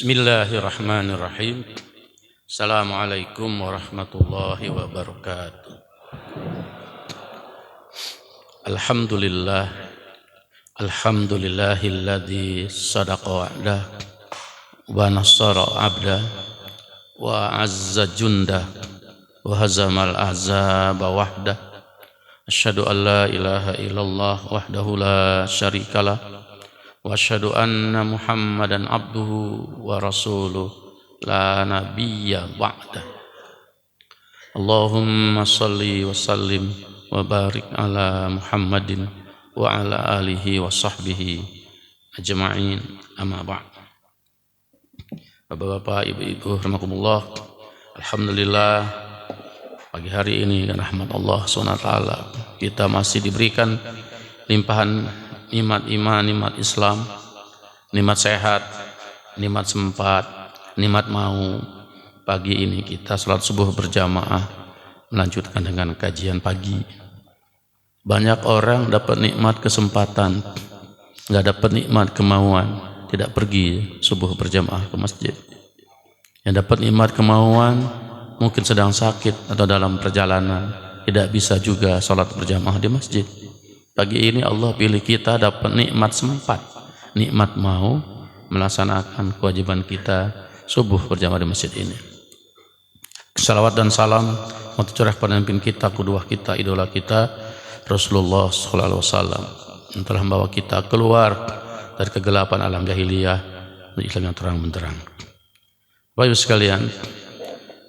Bismillahirrahmanirrahim. Assalamualaikum warahmatullahi wabarakatuh. Alhamdulillah. Alhamdulillahilladzi sadaqa wa'dah wa nassara 'abdah wa 'azza jundah wa hazamal ahzaba wahdah. Asyhadu an la ilaha illallah wahdahu la syarikalah wa asyhadu anna Muhammadan abduhu wa rasuluh la nabiyya ba'da. Allahumma salli wa sallim wa barik ala Muhammadin wa ala alihi wa sahbihi ajma'in, amma ba'd. Bapak-bapak, ibu-ibu rahimakumullah, alhamdulillah pagi hari ini dengan rahmat Allah SWT kita masih diberikan limpahan nikmat iman, nikmat Islam, nikmat sehat, nikmat sempat, nikmat mau. Pagi ini kita salat subuh berjamaah, melanjutkan dengan kajian pagi. Banyak orang dapat nikmat kesempatan, nggak dapat nikmat kemauan, tidak pergi subuh berjamaah ke masjid. Yang dapat nikmat kemauan mungkin sedang sakit atau dalam perjalanan, tidak bisa juga salat berjamaah di masjid. Pagi ini Allah pilih kita dapat nikmat sempat, nikmat mau melaksanakan kewajiban kita subuh berjamaah di masjid ini. Salawat dan salam tercurah pada pemimpin kita, qudwah kita, idola kita, Rasulullah sallallahu alaihi wasallam, yang telah membawa kita keluar dari kegelapan alam jahiliyah menuju Islam yang terang benderang. Bapak Ibu sekalian,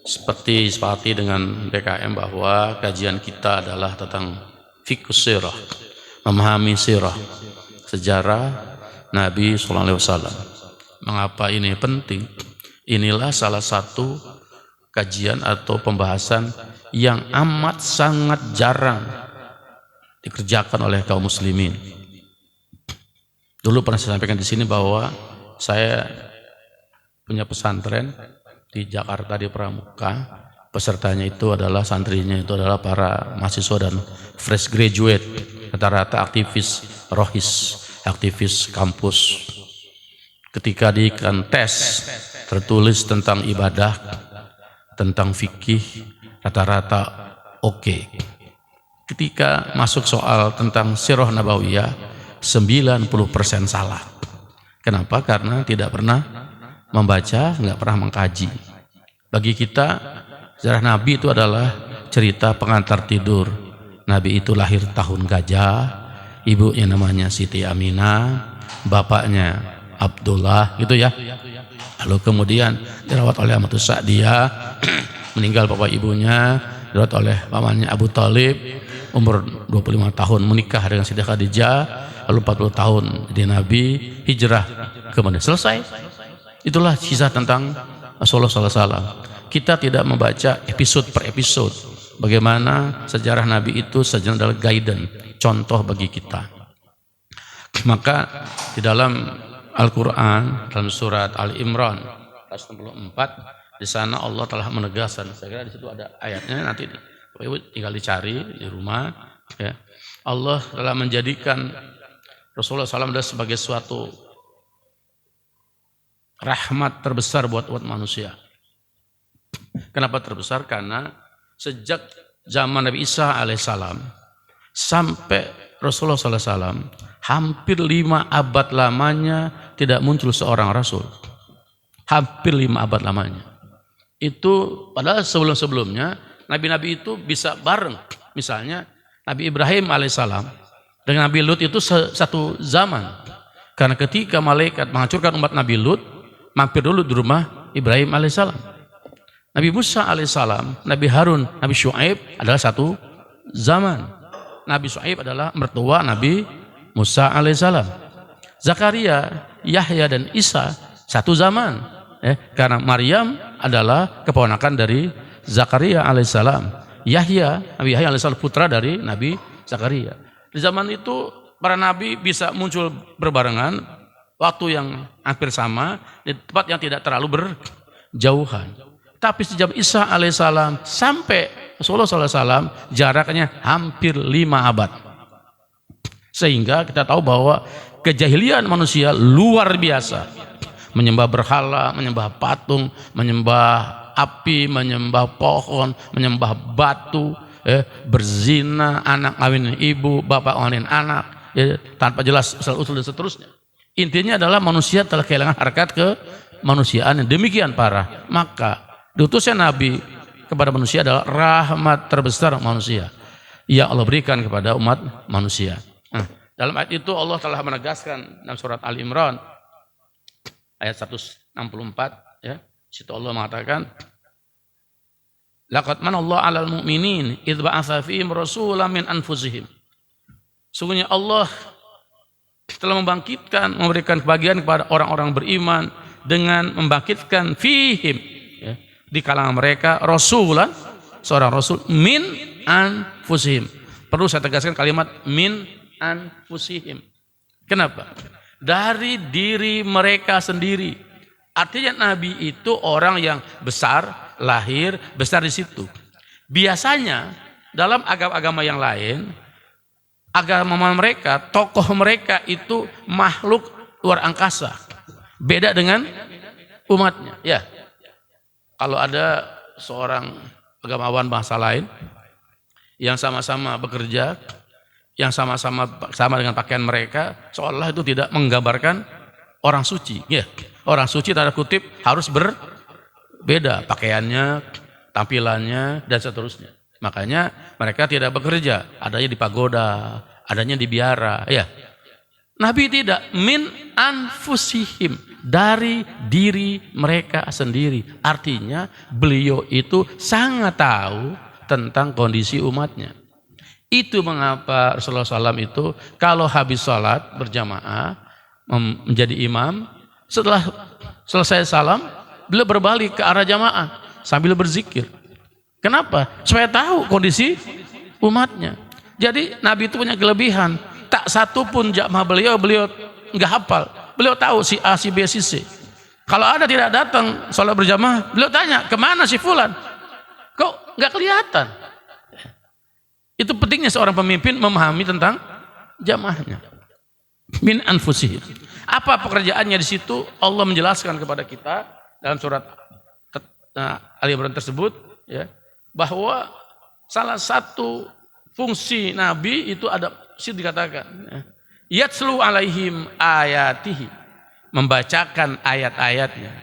seperti sepati dengan BKM bahwa kajian kita adalah tentang fiqhus sirah, memahami sirah, sejarah Nabi sallallahu alaihi wasallam. Mengapa ini penting? Inilah salah satu kajian atau pembahasan yang amat sangat jarang dikerjakan oleh kaum muslimin. Dulu pernah saya sampaikan di sini bahwa saya punya pesantren di Jakarta di Pramuka. Pesertanya itu adalah santrinya itu adalah para mahasiswa dan fresh graduate, rata-rata aktivis rohis, aktivis kampus. Ketika diikan tes tertulis tentang ibadah, tentang fikih, rata-rata oke. Ketika masuk soal tentang sirah nabawiyah, 90% salah. Kenapa? Karena tidak pernah membaca, nggak pernah mengkaji. Bagi kita, sejarah Nabi itu adalah cerita pengantar tidur. Nabi itu lahir tahun gajah, ibunya namanya Siti Aminah, bapaknya Abdullah, gitu ya. Lalu kemudian dirawat oleh Ahmadus Sa'diyah, meninggal bapak ibunya, dirawat oleh pamannya Abu Thalib, umur 25 tahun menikah dengan Siti Khadijah, lalu 40 tahun jadi Nabi, hijrah ke Madinah. Selesai. Itulah kisah tentang Rasulullah SAW. Kita tidak membaca episode per episode. Bagaimana sejarah Nabi itu sejarah adalah guidance, contoh bagi kita. Maka di dalam Al-Quran, dalam surat Al-Imran, ayat 64, di sana Allah telah menegaskan. Saya kira di situ ada ayatnya, nanti Ibu tinggal dicari di rumah. Ya. Allah telah menjadikan Rasulullah SAW sebagai suatu rahmat terbesar buat umat manusia. Kenapa terbesar? Karena sejak zaman Nabi Isa alaihissalam sampai Rasulullah SAW, hampir 5 abad lamanya tidak muncul seorang Rasul. Hampir 5 abad lamanya. Itu padahal sebelum-sebelumnya Nabi-Nabi itu bisa bareng. Misalnya Nabi Ibrahim alaihissalam dengan Nabi Lut itu satu zaman. Karena ketika malaikat menghancurkan umat Nabi Lut, mampir dulu di rumah Ibrahim alaihissalam. Nabi Musa alaihissalam, Nabi Harun, Nabi Syuaib adalah satu zaman. Nabi Syuaib adalah mertua Nabi Musa alaihissalam. Zakaria, Yahya dan Isa satu zaman. Karena Maryam adalah keponakan dari Zakaria alaihissalam. Nabi Yahya alaihissalam putra dari Nabi Zakaria. Di zaman itu para nabi bisa muncul berbarengan, waktu yang hampir sama, di tempat yang tidak terlalu berjauhan. Tapi sejak Isa alaihissalam sampai Rasulullah SAW jaraknya hampir 5 abad. Sehingga kita tahu bahwa kejahilian manusia luar biasa. menyembah berhala, menyembah patung, menyembah api, menyembah pohon, menyembah batu, berzina, anak ngawinin ibu, bapak ngawinin anak, tanpa jelas asal usul dan seterusnya. Intinya adalah manusia telah kehilangan harkat kemanusiaan yang demikian parah. Maka diutusnya Nabi kepada manusia adalah rahmat terbesar manusia yang Allah berikan kepada umat manusia. Nah, dalam ayat itu Allah telah menegaskan dalam surat Ali Imran ayat 164, ya. Situ Allah mengatakan, laqad manallahu 'alal mu'minin idz ba'atsa fihim rasulan min anfusihim. Sungguhnya Allah telah memberikan kebahagiaan kepada orang-orang beriman dengan membangkitkan fihim, ya, di kalangan mereka rasulan, seorang rasul min anfusihim. Perlu saya tegaskan kalimat min anfusihim. Kenapa? Dari diri mereka sendiri. Artinya Nabi itu orang yang besar, lahir, besar di situ. Biasanya dalam agama-agama yang lain, agama mereka, tokoh mereka itu makhluk luar angkasa. Beda dengan umatnya. Ya, kalau ada seorang agamawan bangsa lain yang sama-sama bekerja, yang sama dengan pakaian mereka, seolah itu tidak menggambarkan orang suci. Ya, orang suci tanda kutip harus berbeda pakaiannya, tampilannya, dan seterusnya. Makanya mereka tidak bekerja, adanya di pagoda, adanya di biara. Ya, Nabi tidak, min anfusihim, dari diri mereka sendiri. Artinya beliau itu sangat tahu tentang kondisi umatnya. Itu mengapa Rasulullah SAW itu kalau habis sholat berjamaah menjadi imam, setelah selesai salam beliau berbalik ke arah jamaah sambil berzikir. Kenapa? Supaya tahu kondisi umatnya. Jadi Nabi itu punya kelebihan, tak satu pun jamaah beliau nggak hafal. Beliau tahu si A, si B, si C. Kalau ada tidak datang sholat berjamaah, beliau tanya, kemana si fulan? Kok nggak kelihatan? Itu pentingnya seorang pemimpin memahami tentang jamaahnya. Min anfusihim. Apa pekerjaannya di situ? Allah menjelaskan kepada kita dalam surat Ali Imran tersebut, ya, bahwa salah satu fungsi Nabi itu ada, situ dikatakan, yatslu alaihim ayatihi, membacakan ayat-ayatnya.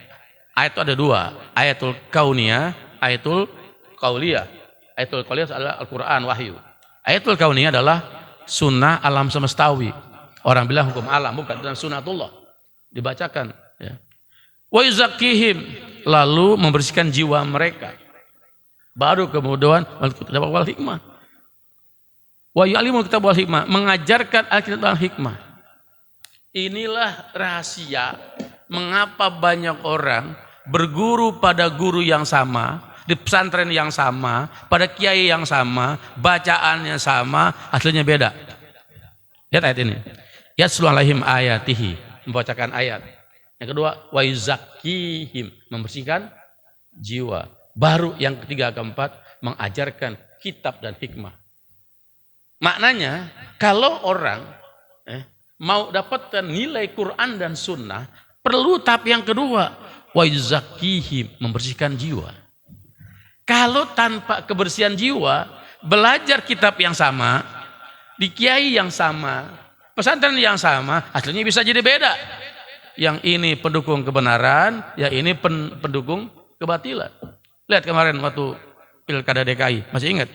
Ayat itu ada dua, ayatul kauniyah, ayatul qauliyah. Ayatul qauliyah adalah Al-Quran, wahyu. Ayatul kauniyah adalah sunnah alam semestawi. Orang bilang hukum alam, bukan, dan sunnatullah. Dibacakan. Ya. Wa yuzakkihim, lalu membersihkan jiwa mereka. Baru kemudian wal hikmah. Wa yu'allimul kitab wal hikmah, mengajarkan Alkitab dan hikmah. Inilah rahasia mengapa banyak orang berguru pada guru yang sama, di pesantren yang sama, pada kiai yang sama, bacaannya sama, hasilnya beda. Lihat ayat ini. Yatslu alaihim ayatihi, membacakan ayat. Yang kedua, wa yuzakkihim, membersihkan jiwa. Baru yang ketiga, keempat, mengajarkan kitab dan hikmah. Maknanya, kalau orang mau dapatkan nilai Quran dan sunnah, perlu tahap yang kedua, wa yuzakkihim, membersihkan jiwa. Kalau tanpa kebersihan jiwa, belajar kitab yang sama, di kiai yang sama, pesantren yang sama, hasilnya bisa jadi beda. Yang ini pendukung kebenaran, yang ini pendukung kebatilan. Lihat kemarin waktu Pilkada DKI, masih ingat?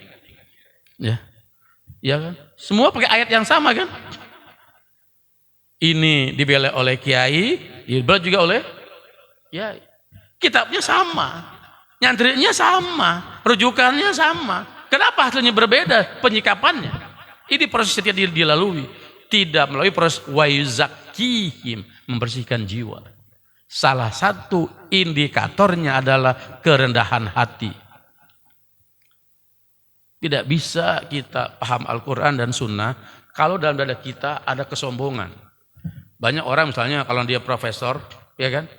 Ya, ya kan? Semua pakai ayat yang sama kan? Ini dibela oleh kiai, dibela juga oleh kiai. Kitabnya sama. Nyantrinya sama, rujukannya sama. Kenapa hasilnya berbeda penyikapannya? Ini proses setiap dilalui. Tidak melalui proses wa yuzakkihim, membersihkan jiwa. Salah satu indikatornya adalah kerendahan hati. Tidak bisa kita paham Al-Quran dan Sunnah kalau dalam dada kita ada kesombongan. Banyak orang misalnya kalau dia profesor, ya kan?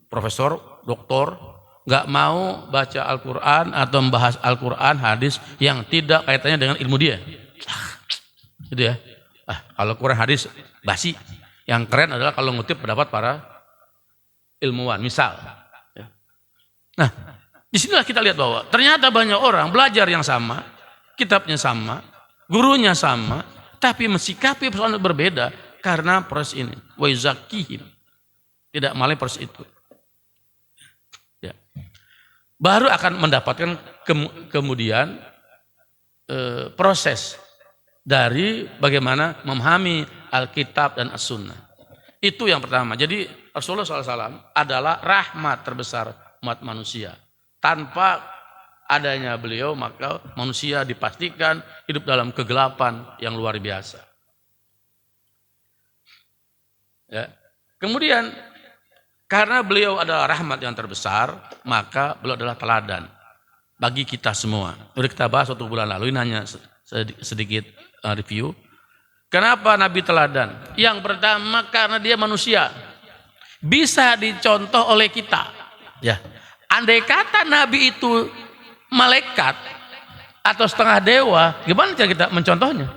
Profesor, doktor, nggak mau baca Al-Quran atau membahas Al-Quran, hadis yang tidak kaitannya dengan ilmu dia. Gitu ya. Kalau Quran hadis basi. Yang keren adalah kalau ngutip pendapat para ilmuwan, misal. Nah, disinilah kita lihat bahwa ternyata banyak orang belajar yang sama, kitabnya sama, gurunya sama, tapi mensikapi persoalan berbeda karena proses ini. Wa yuzakihim. Tidak melalui proses itu. Ya. Baru akan mendapatkan kemudian proses dari bagaimana memahami Alkitab dan As-Sunnah. Itu yang pertama. Jadi Rasulullah SAW adalah rahmat terbesar umat manusia. Tanpa adanya beliau maka manusia dipastikan hidup dalam kegelapan yang luar biasa. Ya. Kemudian karena beliau adalah rahmat yang terbesar, maka beliau adalah teladan bagi kita semua. Sudah kita bahas waktu bulan lalu, ini hanya sedikit review. Kenapa Nabi teladan? Yang pertama karena dia manusia. Bisa dicontoh oleh kita. Ya. Andai kata Nabi itu malaikat atau setengah dewa, gimana cara kita mencontohnya?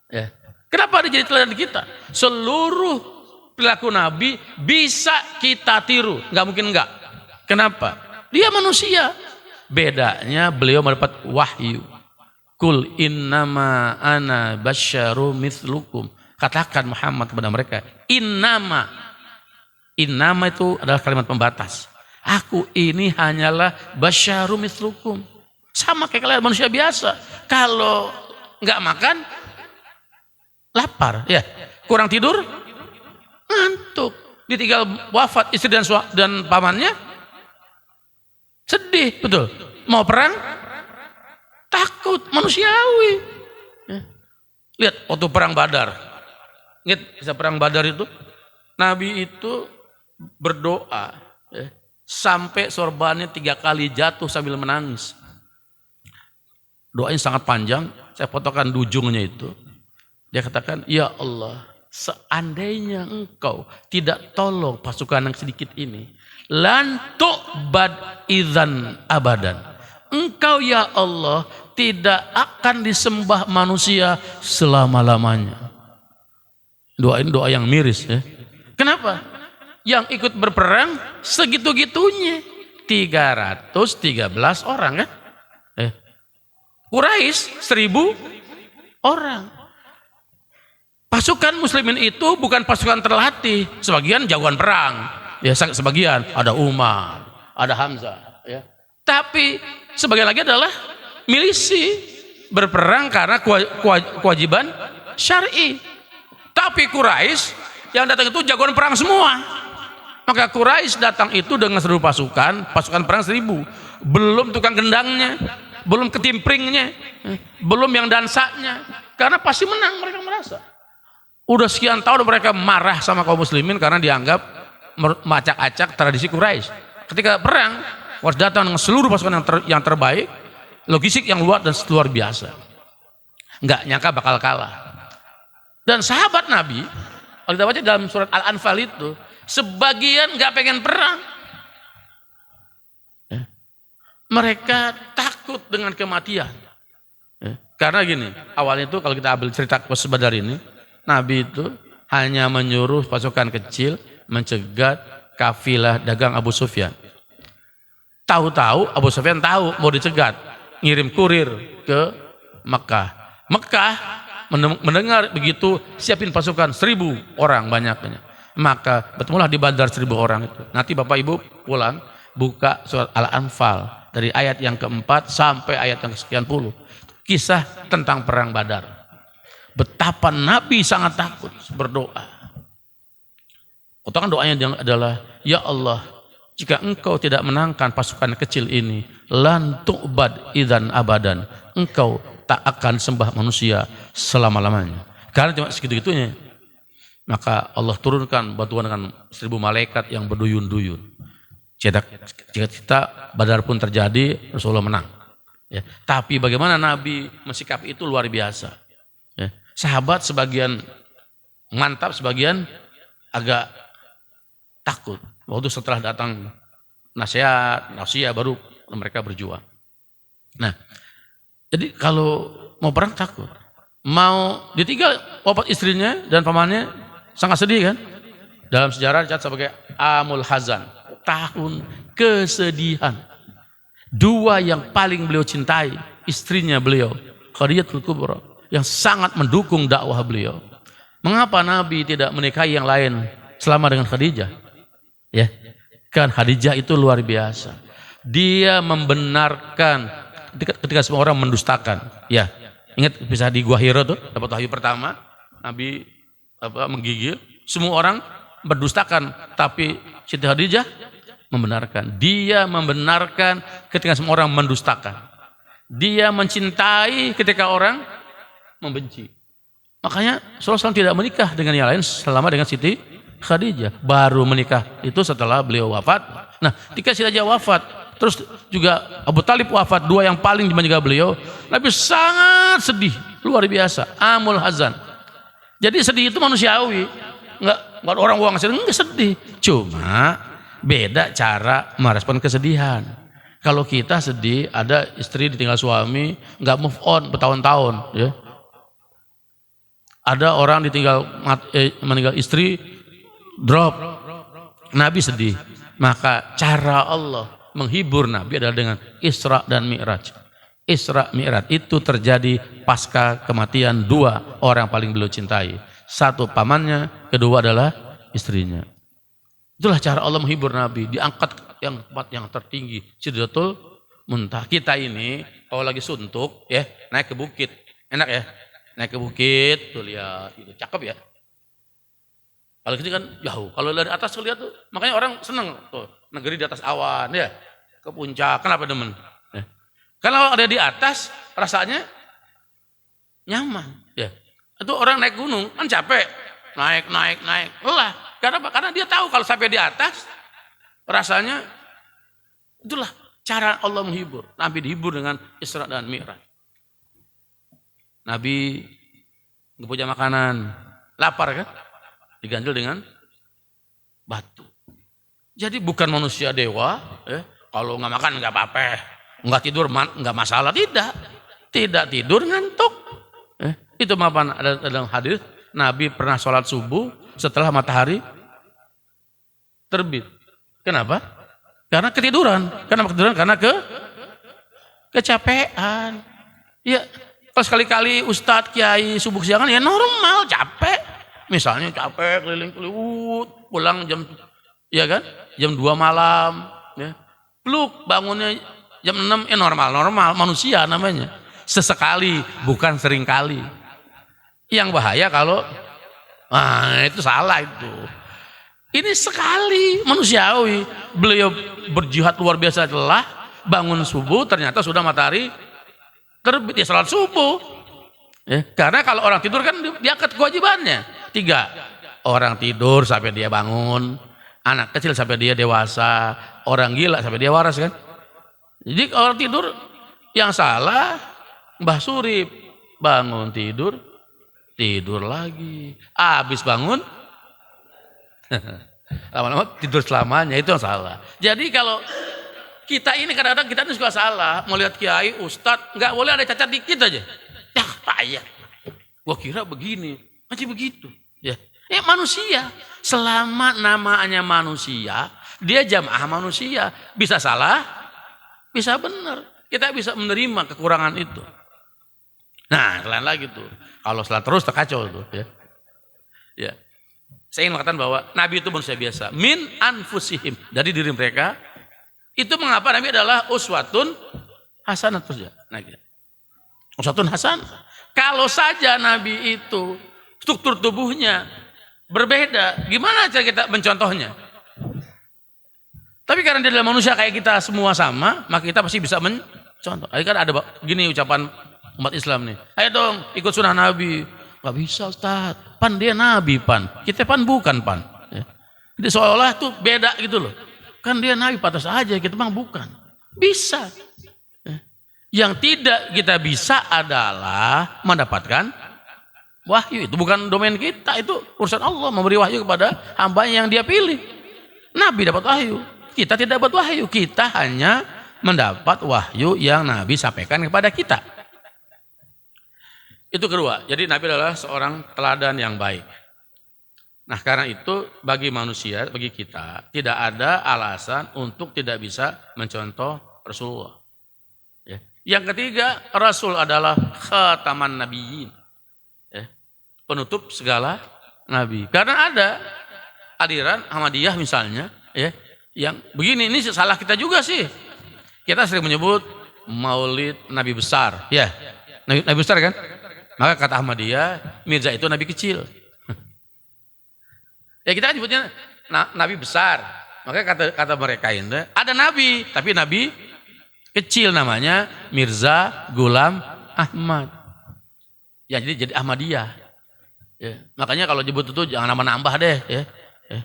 Ya. Kenapa dia jadi teladan kita? Seluruh perilaku Nabi bisa kita tiru, nggak mungkin nggak. Kenapa? Dia manusia. Bedanya beliau mendapat wahyu. Kul innama ana basyaru mithlukum. Katakan Muhammad kepada mereka, innama. Innama itu adalah kalimat pembatas. Aku ini hanyalah basyaru mithlukum. Sama kayak kalian manusia biasa. Kalau nggak makan, lapar. Ya, kurang tidur, ngantuk. Ditinggal wafat istri dan pamannya, sedih, betul. Mau perang, takut, manusiawi. Ya. Lihat waktu perang Badar. Ingat kisah perang Badar itu? Nabi itu berdoa. Ya. Sampai sorbannya 3 kali jatuh sambil menangis. Doanya sangat panjang, saya fotokan di ujungnya itu. Dia katakan, ya Allah, seandainya engkau tidak tolong pasukan yang sedikit ini, lan tu'bad idzan abadan. Engkau ya Allah tidak akan disembah manusia selama-lamanya. Doain doa yang miris ya. Kenapa? Yang ikut berperang segitu-gitunya 313 orang kan? Quraisy 1000 orang. Pasukan muslimin itu bukan pasukan terlatih, sebagian jagoan perang. Ya sebagian ada Umar, ada Hamzah ya. Tapi sebagian lagi adalah milisi berperang karena kewajiban syar'i. Tapi Quraisy yang datang itu jagoan perang semua. Maka Quraisy datang itu dengan seluruh pasukan perang 1000. Belum tukang gendangnya, belum ketimpringnya, belum yang dansanya. Karena pasti menang mereka merasa. Udah sekian tahun mereka marah sama kaum muslimin karena dianggap macak-acak tradisi Quraisy. Ketika perang, harus datang dengan seluruh pasukan yang terbaik, logistik yang luar dan luar biasa. Nggak nyangka bakal kalah. Dan sahabat Nabi, kalau kita baca dalam surat Al-Anfal itu, sebagian nggak pengen perang. Mereka takut dengan kematian. Karena gini, awalnya itu kalau kita ambil cerita Qos Badar ini, Nabi itu hanya menyuruh pasukan kecil mencegat kafilah dagang Abu Sufyan. Tahu-tahu Abu Sufyan tahu mau dicegat, ngirim kurir ke Mekah. Mekah mendengar begitu, siapin pasukan 1000 orang banyaknya. Maka bertemulah di Badar 1000 orang itu. Nanti Bapak Ibu pulang buka surat Al-Anfal dari ayat yang keempat sampai ayat yang kesekian puluh. Kisah tentang perang Badar. Betapa Nabi sangat takut berdoa. Utakan doanya adalah, ya Allah, jika engkau tidak menangkan pasukan kecil ini, lan tu'bad idzan abadan. Engkau tak akan sembah manusia selama-lamanya. Karena cuma segitu-gitunya. Maka Allah turunkan bantuan dengan 1000 malaikat yang berduyun-duyun. Jika kita Badar pun terjadi, Rasulullah menang. Ya. Tapi bagaimana Nabi mensikapi itu luar biasa. Ya. Sahabat sebagian mantap, sebagian agak takut. Waktu setelah datang nasihat baru mereka berjuang. Nah, jadi kalau mau perang takut, mau ditinggal wafat istrinya dan pamannya sangat sedih kan? Dalam sejarah dicatat sebagai Amul Hazan, tahun kesedihan. Dua yang paling beliau cintai, istrinya beliau, Khadijatul Kubra, yang sangat mendukung dakwah beliau. Mengapa Nabi tidak menikahi yang lain selama dengan Khadijah? Ya, kan Khadijah itu luar biasa. Dia membenarkan ketika semua orang mendustakan. Ya, ingat bisa di Gua Hira tuh, dapat wahyu pertama, Nabi menggigil, semua orang berdustakan, tapi Siti Khadijah membenarkan. Dia membenarkan ketika semua orang mendustakan. Dia mencintai ketika orang membenci. Makanya Rasulullah SAW tidak menikah dengan yang lain selama dengan Siti Khadijah. Baru menikah itu setelah beliau wafat. Nah, ketika Siti Khadijah wafat, terus juga Abu Talib wafat, dua yang paling menjaga beliau, Nabi sangat sedih, luar biasa, Amul Hazan. Jadi sedih itu manusiawi, nggak orang sedih, nggak sedih. Cuma beda cara merespon kesedihan. Kalau kita sedih, ada istri ditinggal suami, nggak move on bertahun-tahun, ya. Ada orang meninggal istri, drop, Nabi sedih. Maka cara Allah menghibur Nabi adalah dengan Isra dan Mi'raj. Isra Mi'raj itu terjadi pasca kematian dua orang paling beliau cintai. Satu pamannya, kedua adalah istrinya. Itulah cara Allah menghibur Nabi, diangkat yang tempat yang tertinggi, Sidratul Muntaha. Kita ini kalau lagi suntuk ya, naik ke bukit. Enak ya? Naik ke bukit, tuh lihat, itu cakep ya. Kalau gitu kan jauh. Kalau dari atas lihat tuh, makanya orang seneng tuh, negeri di atas awan ya, ke puncak. Kenapa demen? Ya. Kalau ada di atas, rasanya nyaman. Ya. Itu orang naik gunung kan capek, naik, lelah. Karena apa? Karena dia tahu kalau sampai di atas, rasanya itulah cara Allah menghibur. Nabi dihibur dengan Isra dan Mi'raj. Nabi nggak punya makanan, lapar kan? Diganjel dengan batu. Jadi bukan manusia dewa, kalau nggak makan nggak apa-apa, nggak tidur nggak masalah, tidak tidur ngantuk. Itu apa ada dalam hadis Nabi pernah sholat subuh setelah matahari terbit. Kenapa? Karena ketiduran. Kenapa ketiduran? Karena kecapean. Ya. Kalau sekali-kali Ustadz, Kiai, subuh siangan ya normal, capek. Misalnya capek, keliling-keliling, pulang jam 2 malam. Ya. Pluk, bangunnya jam 6, normal, manusia namanya. Sesekali, bukan seringkali. Yang bahaya kalau, itu salah itu. Ini sekali, manusiawi. Beliau berjihad luar biasa lelah, bangun subuh, ternyata sudah matahari terbit, ya salat subuh. Ya, karena kalau orang tidur kan diangkat kewajibannya. 3, orang tidur sampai dia bangun, anak kecil sampai dia dewasa, orang gila sampai dia waras kan. Jadi orang tidur yang salah Mbah Surip, bangun tidur lagi, habis bangun lama-lama tidur selamanya, itu yang salah. Jadi kalau kita ini kadang-kadang kita ini suka salah, mau lihat kiai, ustadz, nggak boleh ada cacat dikit aja. Ya payah. Gua kira begini, masih begitu. Ya manusia. Selama namanya manusia, dia jamaah manusia. Bisa salah, bisa benar. Kita bisa menerima kekurangan itu. Nah, lain lagi tuh. Kalau salah terus terkacau tuh. Ya. Saya ingin mengatakan bahwa Nabi itu manusia biasa. Min anfusihim, dari diri mereka. Itu mengapa Nabi adalah uswatun hasanah terus ya. Uswatun hasanah. Kalau saja Nabi itu struktur tubuhnya berbeda, gimana cara kita mencontohnya? Tapi karena dia adalah manusia kayak kita semua sama, maka kita pasti bisa mencontoh. Kan ada gini ucapan umat Islam nih. Ayo dong ikut sunnah Nabi. Gak bisa Ustaz. Pan dia Nabi pan. Kita pan bukan pan. Ya. Jadi seolah tuh beda gitu loh. Kan dia Nabi pantas aja, kita memang bukan. Bisa. Yang tidak kita bisa adalah mendapatkan wahyu. Itu bukan domain kita, itu urusan Allah memberi wahyu kepada hamba yang dia pilih. Nabi dapat wahyu, kita tidak dapat wahyu. Kita hanya mendapat wahyu yang Nabi sampaikan kepada kita. Itu kedua. Jadi Nabi adalah seorang teladan yang baik. Nah karena itu bagi manusia, bagi kita tidak ada alasan untuk tidak bisa mencontoh Rasulullah. Ya. Yang ketiga, Rasul adalah khataman nabiyyin, ya. Penutup segala nabi. Karena ada aliran Ahmadiyah misalnya, ya, yang begini, ini salah kita juga sih. Kita sering menyebut Maulid Nabi besar, ya, Nabi besar kan? Maka kata Ahmadiyah, Mirza itu nabi kecil. Ya kita nyebutnya nabi besar. Maka kata mereka ini ada nabi, tapi nabi kecil namanya Mirza Ghulam Ahmad. Ya jadi Ahmadiyah. Ya, makanya kalau nyebut itu jangan nambah-nambah deh. Ya. Ya.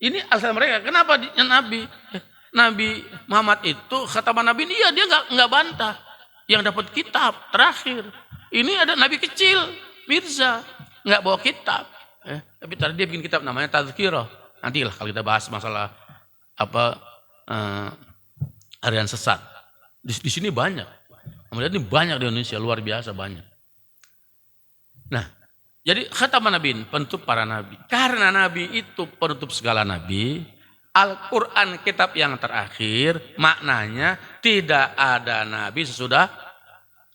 Ini asal mereka. Kenapa dia nabi? Ya. Nabi Muhammad itu khataman nabi dia nggak bantah. Yang dapat kitab terakhir. Ini ada nabi kecil Mirza nggak bawa kitab. Tapi tadi dia bikin kitab namanya Tazkirah. Nantilah kalau kita bahas masalah harian sesat. Di sini banyak. Kemudian ini banyak di Indonesia, luar biasa banyak. Nah, jadi khataman nabiin, penutup para nabi. Karena nabi itu penutup segala nabi, Al-Quran kitab yang terakhir, maknanya tidak ada nabi sesudah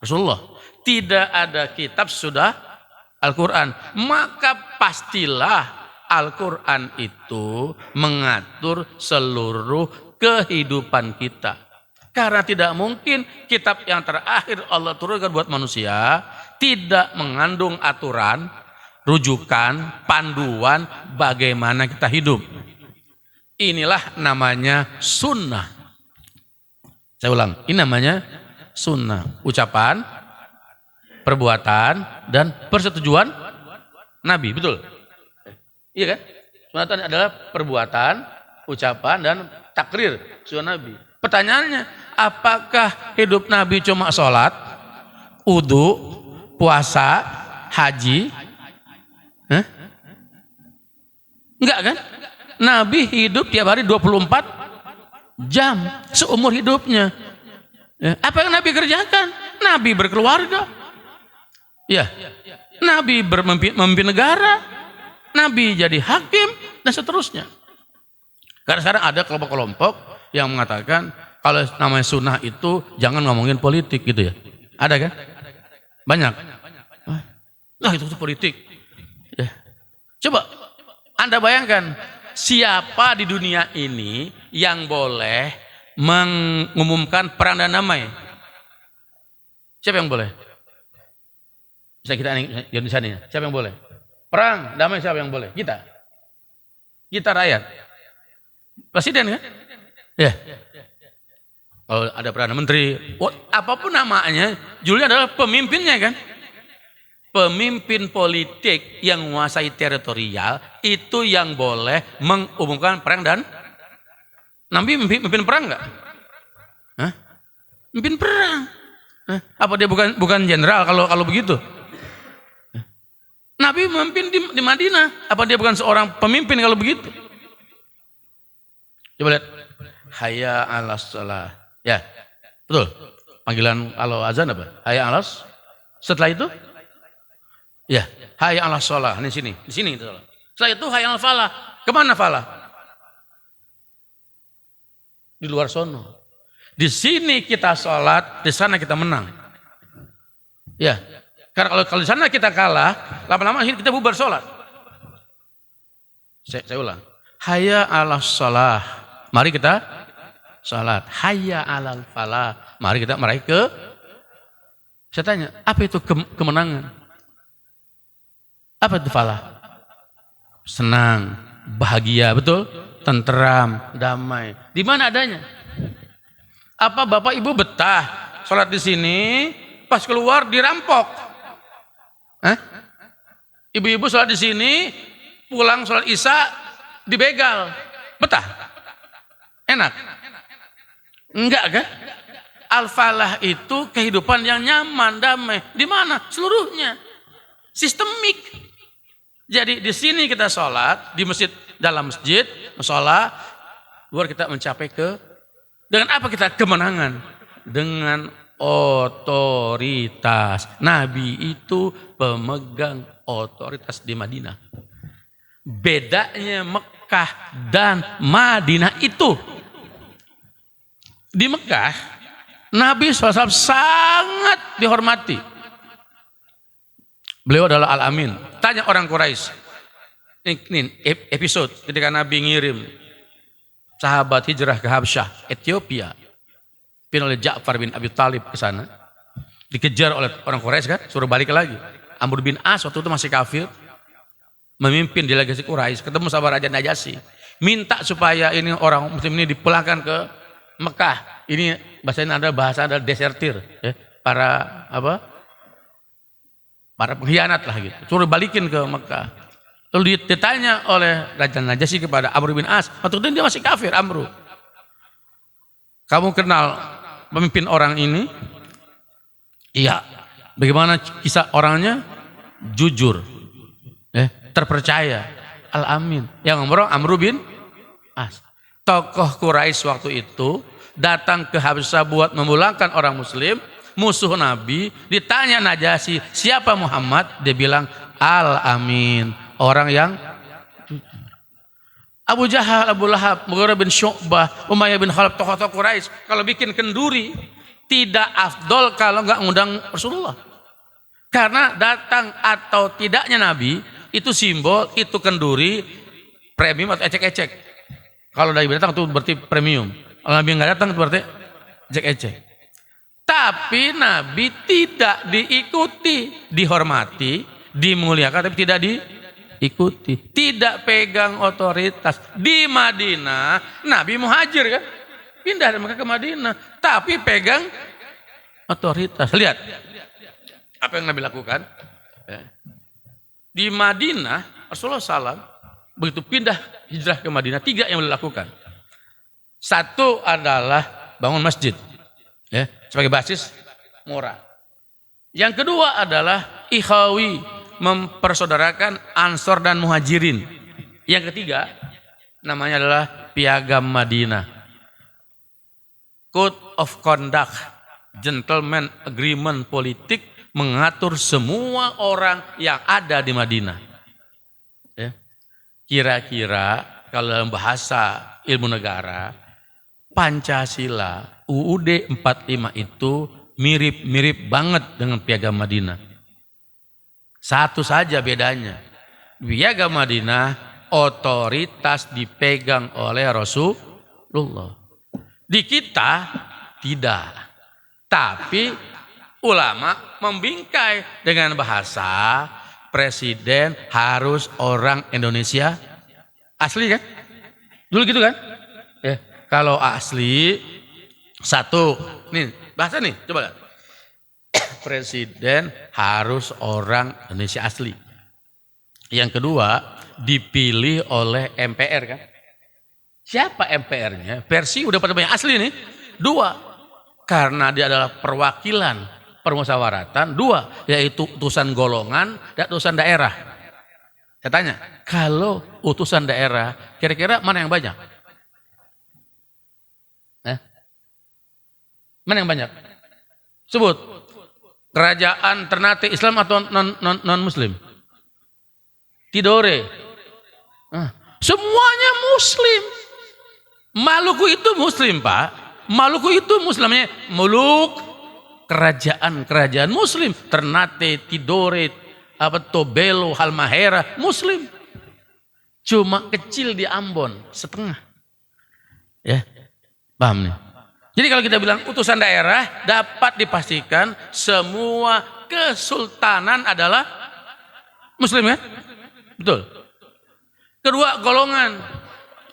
Rasulullah. Tidak ada kitab sesudah Al-Quran. Maka pastilah Al-Quran itu mengatur seluruh kehidupan kita. Karena tidak mungkin kitab yang terakhir Allah turunkan buat manusia tidak mengandung aturan, rujukan, panduan bagaimana kita hidup. Inilah namanya sunnah. Saya ulang, ini namanya sunnah. Ucapan, perbuatan, dan persetujuan Nabi, betul? Iya kan? Sunnah adalah perbuatan, ucapan, dan takrir sunnah Nabi. Pertanyaannya, apakah hidup Nabi cuma sholat, wudu, puasa, haji? Enggak kan? Nabi hidup tiap hari 24 jam seumur hidupnya. Apa yang Nabi kerjakan? Nabi berkeluarga. Ya, Nabi memimpin negara. Nabi jadi hakim dan seterusnya. Karena sekarang ada kelompok-kelompok yang mengatakan kalau namanya sunnah itu jangan ngomongin politik gitu ya. Ada kan? Banyak. Nah itu politik. Ya. Coba Anda bayangkan siapa di dunia ini yang boleh mengumumkan perang dan damai? Siapa yang boleh? Bisa kita di Indonesia ini. Siapa yang boleh? Perang, damai siapa yang boleh? Kita. Kita rakyat. Presiden kan? Ya. Kalau ada Perdana Menteri, apapun namanya, judulnya adalah pemimpinnya kan? Pemimpin politik yang menguasai teritorial itu yang boleh mengumumkan perang dan Nabi memimpin perang enggak? Hah? Memimpin perang. Hah? Apa dia bukan jenderal kalau begitu? Nabi memimpin di Madinah. Apa dia bukan seorang pemimpin kalau begitu? Coba lihat. Hayya 'alas shalah. Ya, betul. Panggilan kalau azan apa? Hayya 'alas. Setelah itu? Ya, hayya 'alas shalah. Di sini itu. Setelah itu hayya 'alal falah. Kemana falah? Di luar sono. Di sini kita sholat, di sana kita menang. Ya, karena kalau di sana kita kalah, lama-lama kita bubar sholat. Saya ulang. Hayya 'alas shalah. Mari kita sholat. Hayya 'alal falah. Mari kita meraih ke. Saya tanya, apa itu kemenangan? Apa itu falah? Senang, bahagia, betul? Tenteram, damai. Di mana adanya? Apa Bapak Ibu betah sholat di sini, pas keluar dirampok? Ibu-ibu sholat di sini, pulang sholat Isya dibegal. Betah? Enak? Enggak kan? Al-falah itu kehidupan yang nyaman, damai. Di mana? Seluruhnya. Sistemik. Jadi di sini kita sholat, di masjid, dalam masjid, sholat, luar kita mencapai ke, dengan apa kita kemenangan? Dengan otoritas. Nabi itu pemegang otoritas di Madinah. bedanya Mekah dan Madinah itu. Di Mekah, Nabi SAW sangat dihormati. Beliau adalah Al-Amin. Tanya orang Quraisy. Ini episode ketika Nabi ngirim sahabat hijrah ke Habsyah, Ethiopia. Dipimpin oleh Ja'far bin Abi Thalib ke sana. Dikejar oleh orang Quraisy kan, suruh balik lagi. Amr bin As waktu itu masih kafir. Memimpin delegasi Quraisy, ketemu sama Raja Najasyi. Minta supaya ini orang muslim ini dipulangkan ke Mekah. Ini bahasanya adalah desertir, ya. Para pengkhianat lah gitu. Suruh balikin ke Mekah. Lalu ditanya oleh Raja Najasyi kepada Amr bin As. Waktu itu dia masih kafir, Amr. Kamu kenal pemimpin orang ini? Iya. Bagaimana kisah orangnya? Jujur, terpercaya, Al-Amin. Yang ngomong Amr bin As. Tokoh Quraisy waktu itu datang ke Habsyah buat memulangkan orang muslim, musuh Nabi. Ditanya Najasyi, siapa Muhammad? Dia bilang Al-Amin, orang yang Abu Jahal, Abu Lahab, Mughirah bin Syu'bah, Umayyah bin Khalaf, tokoh-tokoh Quraisy kalau bikin kenduri tidak afdol kalau nggak ngundang Rasulullah. Karena datang atau tidaknya Nabi itu simbol, itu kenduri premium atau ecek-ecek. Kalau Nabi datang itu berarti premium. Kalau Nabi nggak datang itu berarti ecek-ecek. Tapi Nabi tidak diikuti, dihormati, dimuliakan, tapi tidak diikuti. Tidak pegang otoritas. Di Madinah, Nabi muhajir kan? Pindah dari Mekah ke Madinah. Tapi pegang otoritas. Lihat apa yang Nabi lakukan. Di Madinah, Rasulullah SAW begitu pindah hijrah ke Madinah, 3 yang beliau lakukan. Satu adalah bangun masjid, sebagai basis moral. Yang kedua adalah ikhawi, mempersaudarakan Ansor dan Muhajirin. Yang ketiga namanya adalah Piagam Madinah, Code of Conduct, Gentleman Agreement politik, mengatur semua orang yang ada di Madinah. Kira-kira kalau dalam bahasa ilmu negara, Pancasila UUD 45 itu mirip-mirip banget dengan Piagam Madinah. Satu saja bedanya. Piagam Madinah otoritas dipegang oleh Rasulullah. Di kita tidak. Tapi ulama membingkai dengan bahasa presiden harus orang Indonesia asli kan? Dulu gitu kan? Kalau asli satu, nih bahasa nih, coba lihat. Presiden harus orang Indonesia asli. Yang kedua, dipilih oleh MPR kan? Siapa MPR-nya? Versi udah pada banyak asli nih. 2, karena dia adalah perwakilan permusyawaratan. 2, yaitu utusan golongan dan utusan daerah. Saya tanya, kalau utusan daerah, kira-kira mana yang banyak? Mana yang banyak? Sebut. Kerajaan Ternate Islam atau non Muslim? Tidore. Semuanya Muslim. Maluku itu Muslim, Pak. Maluku itu Muslimnya muluk, kerajaan Muslim. Ternate, Tidore, Tobelo, Halmahera, Muslim. Cuma kecil di Ambon, setengah. Ya, paham nih? Jadi kalau kita bilang utusan daerah, dapat dipastikan semua kesultanan adalah Muslim ya? Betul. Kedua, golongan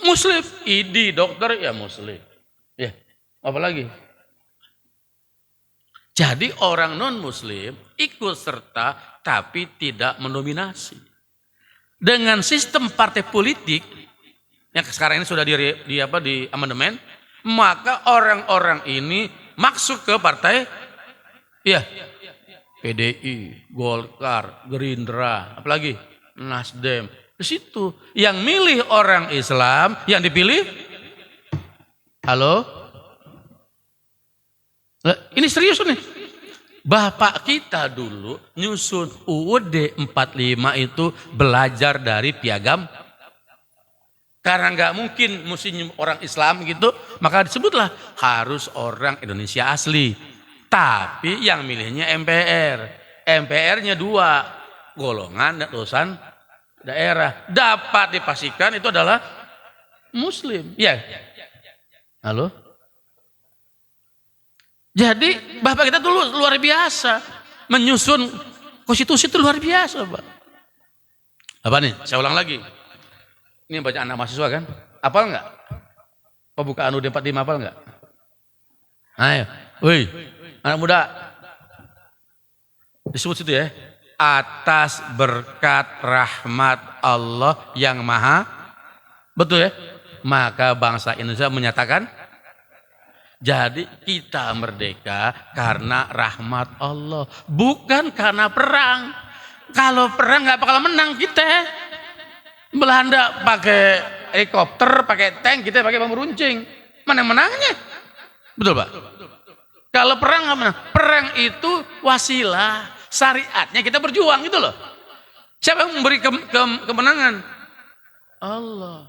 Muslim, ID, dokter ya Muslim. Ya, apa lagi? Jadi orang non Muslim ikut serta tapi tidak mendominasi. Dengan sistem partai politik yang sekarang ini sudah di amandemen, maka orang-orang ini masuk ke partai, ya PDI, Golkar, Gerindra, apalagi Nasdem. Di situ yang milih orang Islam, yang dipilih, halo, ini serius nih. Bapak kita dulu nyusun UUD 45 itu belajar dari Piagam Karena nggak mungkin mesti orang Islam gitu, maka disebutlah harus orang Indonesia asli. Tapi yang milihnya MPR. MPR-nya 2, golongan dan urusan daerah. Dapat dipastikan itu adalah Muslim. Ya. Halo? Jadi Bapak kita dulu luar biasa. Menyusun konstitusi itu luar biasa, Pak. Apa nih? Saya ulang lagi. Ini baca anak mahasiswa kan? Apal nggak? Pembukaan UUD 45 apal nggak? Ayo, woi, anak muda. Disebut situ ya. Atas berkat rahmat Allah yang maha, betul ya? Maka bangsa Indonesia menyatakan, jadi kita merdeka karena rahmat Allah, bukan karena perang. Kalau perang nggak bakal menang kita. Belanda pakai helikopter, pakai tank, kita pakai bambu runcing. Mana menangnya? Betul Pak? Kalau perang nggak menang. Perang itu wasilah, syariatnya kita berjuang gitu loh. Siapa yang memberi kemenangan? Allah.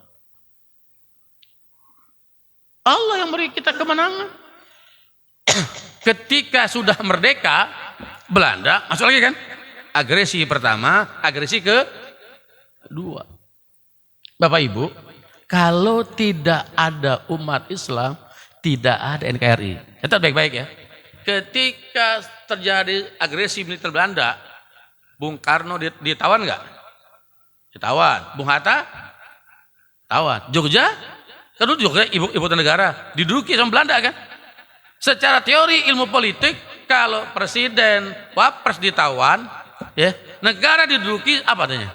Allah yang beri kita kemenangan. Ketika sudah merdeka, Belanda masuk lagi kan? Agresi pertama, agresi kedua. Bapak Ibu, kalau tidak ada umat Islam, tidak ada NKRI. Catat baik-baik ya. Ketika terjadi agresi militer Belanda, Bung Karno ditawan nggak? Ditawan. Bung Hatta? Tawan. Jogja? Kan dulu Jogja ibu kota negara, diduduki sama Belanda kan? Secara teori ilmu politik, kalau presiden, wapres ditawan, ya negara diduduki apa adanya?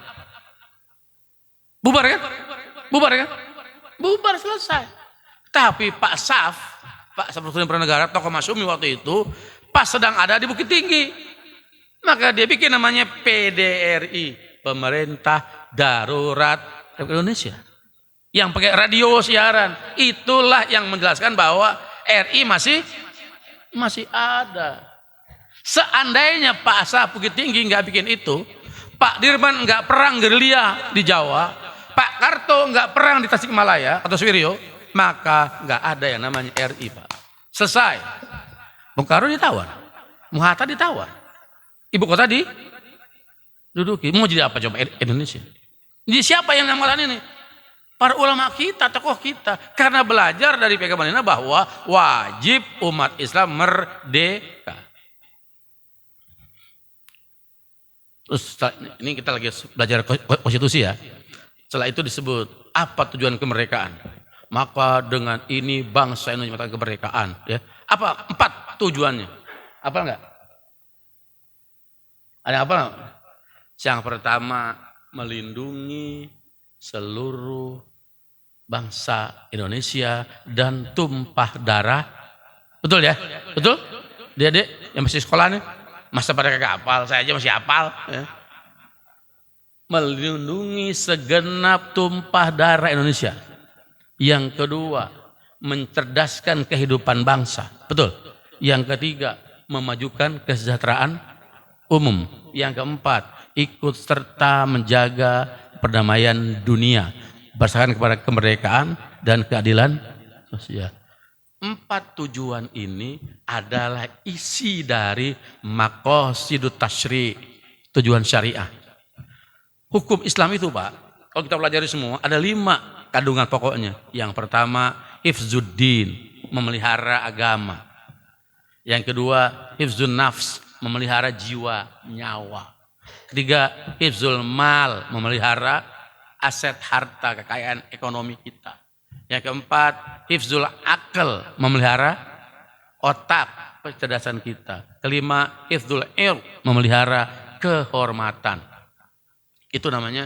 Bubar kan? Bubar kan? Bubar selesai. Tapi Pak Presiden Pranegara, tokoh Masyumi waktu itu, pas sedang ada di Bukit Tinggi. Maka dia bikin namanya PDRI, Pemerintah Darurat Indonesia. Yang pakai radio siaran. Itulah yang menjelaskan bahwa RI masih ada. Seandainya Pak Asaf Bukit Tinggi nggak bikin itu, Pak Dirman nggak perang gerilya di Jawa, Pak Karto nggak perang di Tasikmalaya atau Swiryo, maka nggak ada yang namanya RI, Pak. Selesai. Bung Karno ditawan, Bung Hatta ditawan, ibu kota diduduki. Mau jadi apa coba Indonesia? Jadi siapa yang ngamalan ini? Para ulama kita, tokoh kita. Karena belajar dari Pegawai bahwa wajib umat Islam merdeka. Terus ini kita lagi belajar konstitusi ya. Setelah itu disebut apa tujuan kemerdekaan. Maka dengan ini bangsa Indonesia mendapatkan kemerdekaan. Ya. Apa 4 tujuannya? Apa enggak? Ada apa enggak? Yang pertama, melindungi seluruh bangsa Indonesia dan tumpah darah. Betul ya? Betul? Dia yang masih sekolah nih, masa pada kagak hafal, saya aja masih hafal. Ya. Melindungi segenap tumpah darah Indonesia. Yang kedua, mencerdaskan kehidupan bangsa. Betul. Yang ketiga, memajukan kesejahteraan umum. Yang keempat, ikut serta menjaga perdamaian dunia berdasarkan kepada kemerdekaan dan keadilan sosial. 4 tujuan ini adalah isi dari maqasidut tasyri', tujuan syariah. Hukum Islam itu Pak, kalau kita pelajari semua, ada 5 kandungan pokoknya. Yang pertama, hifzuddin, memelihara agama. Yang kedua, hifzun nafs, memelihara jiwa, nyawa. Ketiga, hifzul mal, memelihara aset harta, kekayaan ekonomi kita. Yang keempat, hifzul akal, memelihara otak, kecerdasan kita. Kelima, hifzul memelihara kehormatan. Itu namanya